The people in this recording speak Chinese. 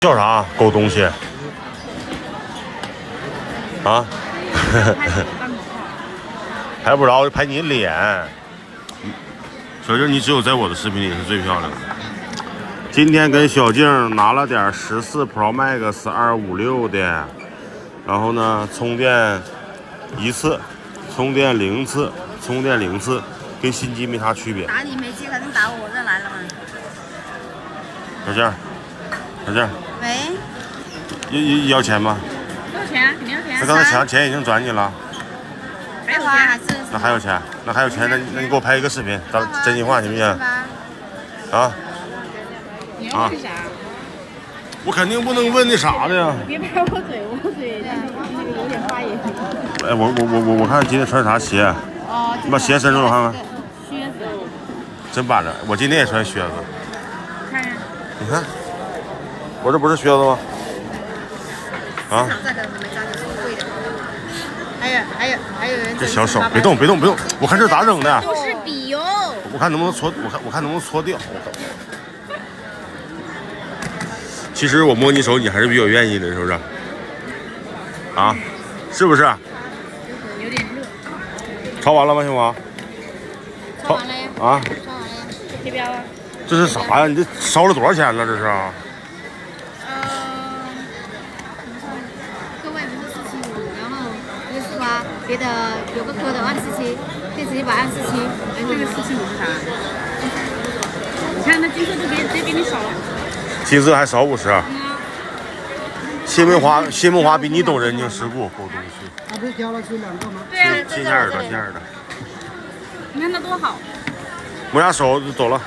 叫啥狗东西？啊？还不知道拍你脸。小静，你只有在我的视频里是最漂亮的。今天跟小静拿了点14 Pro Max 256的，然后呢，充电1次，充电0次，充电0次，跟新机没啥区别。打你没接，肯定打我这来了嘛。小静，小静。喂。要钱吗？要钱，肯定要钱。那刚才钱已经转你了。还有钱还是？那还有钱？那还有钱？那你给我拍一个视频，咱真心话行不行？啊？你要问啥？我肯定不能问那啥的呀。别拍我嘴，我嘴那个有点发炎。哎，我看今天穿啥鞋？哦。你把鞋伸出来我看看。靴子。真板正，我今天也穿靴子。看看。你看，我这不是靴子吗？啊？还有人。这小手，别动，我看这咋扔的？都是笔哟。我看能不能搓，我看能不能搓掉。其实我摸你手，你还是比较愿意的，是不是？啊？是不是？有点热。抄完了吗，小王？抄完了呀。啊？抄完了呀。贴标啊。这是啥呀？你这烧了多少钱了？这是？个外面是475，然后148，别的有个壳的247，电池100 247。哎，这个475是啥？你看那金色都直接给你少了。金色还少50。谢梦华比你懂人情世故，狗东西。他不是挑了出2个吗？对啊，新鲜耳朵，新鲜耳朵。你看它多好。摸下手就走了。